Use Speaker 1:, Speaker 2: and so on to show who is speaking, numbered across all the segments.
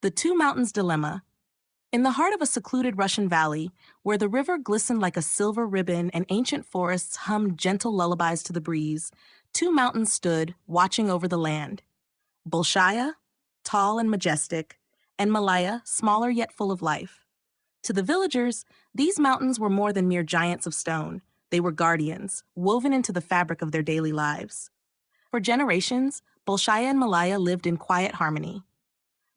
Speaker 1: The Two Mountains Dilemma. In the heart of a secluded Russian valley, where the river glistened like a silver ribbon and ancient forests hummed gentle lullabies to the breeze, two mountains stood, watching over the land. Bolshaya, tall and majestic, and Malaya, smaller yet full of life. To the villagers, these mountains were more than mere giants of stone. They were guardians, woven into the fabric of their daily lives. For generations, Bolshaya and Malaya lived in quiet harmony.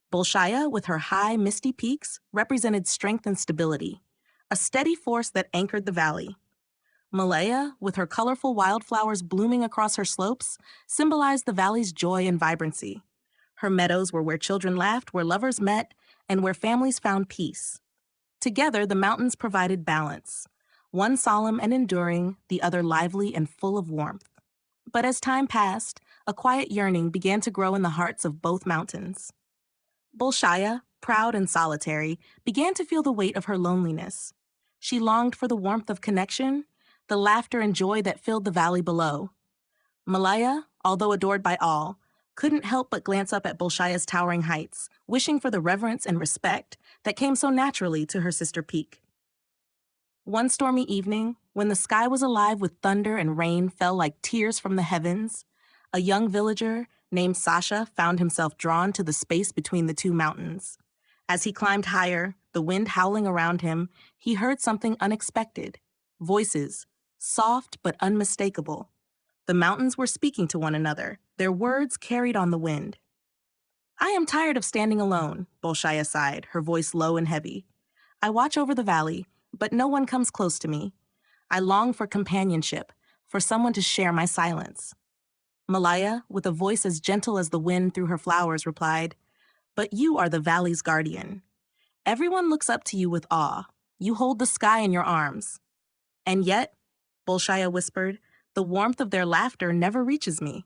Speaker 1: Bolshaya, with her high, misty peaks, represented strength and stability, a steady force that anchored the valley. Malaya, with her colorful wildflowers blooming across her slopes, symbolized the valley's joy and vibrancy. Her meadows were where children laughed, where lovers met, and where families found peace. Together, the mountains provided balance, one solemn and enduring, the other lively and full of warmth. But as time passed, a quiet yearning began to grow in the hearts of both mountains. Bolshaya, proud and solitary, began to feel the weight of her loneliness. She longed for the warmth of connection, the laughter and joy that filled the valley below. Malaya, although adored by all, couldn't help but glance up at Bolshaya's towering heights, wishing for the reverence and respect that came so naturally to her sister peak. One stormy evening, when the sky was alive with thunder and rain fell like tears from the heavens, a young villager named Sasha found himself drawn to the space between the two mountains. As he climbed higher, the wind howling around him, he heard something unexpected. Voices, soft but unmistakable. The mountains were speaking to one another, their words carried on the wind. "I am tired of standing alone," Bolshaya sighed, her voice low and heavy. "I watch over the valley, but no one comes close to me. I long for companionship, for someone to share my silence." Malaya, with a voice as gentle as the wind through her flowers, replied, "But you are the valley's guardian. Everyone looks up to you with awe. You hold the sky in your arms. And yet," Bolshaya whispered, "the warmth of their laughter never reaches me."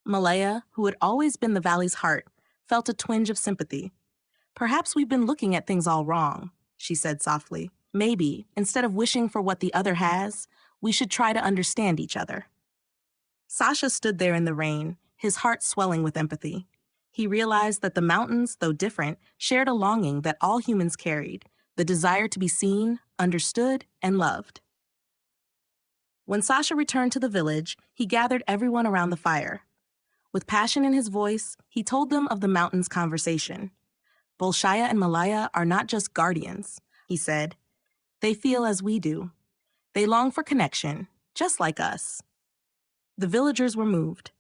Speaker 1: Malaya, who had always been the valley's heart, felt a twinge of sympathy. "Perhaps we've been looking at things all wrong," she said softly. "Maybe, instead of wishing for what the other has, we should try to understand each other." Sasha stood there in the rain, his heart swelling with empathy. He realized that the mountains, though different, shared a longing that all humans carried, the desire to be seen, understood, and loved. When Sasha returned to the village, he gathered everyone around the fire. With passion in his voice, he told them of the mountain's conversation. "Bolshaya and Malaya are not just guardians," he said. "They feel as we do. They long for connection, just like us." The villagers were moved.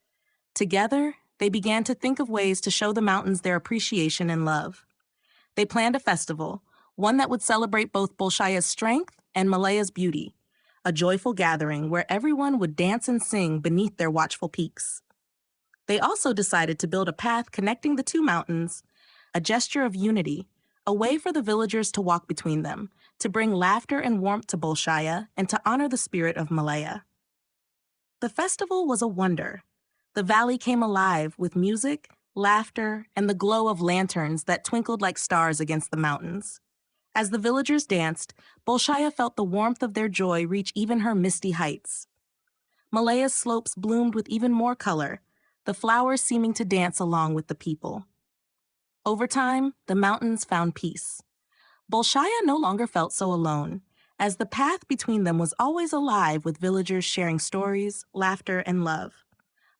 Speaker 1: Together, they began to think of ways to show the mountains their appreciation and love. They planned a festival, one that would celebrate both Bolshaya's strength and Malaya's beauty, a joyful gathering where everyone would dance and sing beneath their watchful peaks. They also decided to build a path connecting the two mountains, a gesture of unity, a way for the villagers to walk between them, to bring laughter and warmth to Bolshaya and to honor the spirit of Malaya. The festival was a wonder. The valley came alive with music, laughter, and the glow of lanterns that twinkled like stars against the mountains. As the villagers danced, Bolshaya felt the warmth of their joy reach even her misty heights. Malaya's slopes bloomed with even more color, the flowers seeming to dance along with the people. Over time, the mountains found peace. Bolshaya no longer felt so alone, as the path between them was always alive with villagers sharing stories, laughter, and love.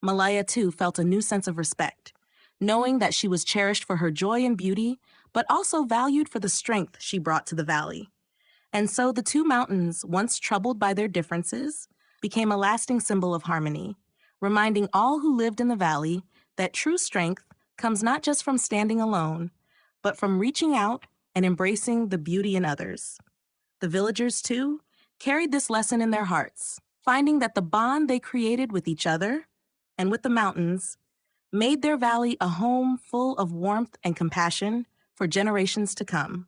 Speaker 1: Malaya, too, felt a new sense of respect, knowing that she was cherished for her joy and beauty, but also valued for the strength she brought to the valley. And so the two mountains, once troubled by their differences, became a lasting symbol of harmony, reminding all who lived in the valley that true strength comes not just from standing alone, but from reaching out and embracing the beauty in others. The villagers, too, carried this lesson in their hearts, finding that the bond they created with each other and with the mountains made their valley a home full of warmth and compassion for generations to come.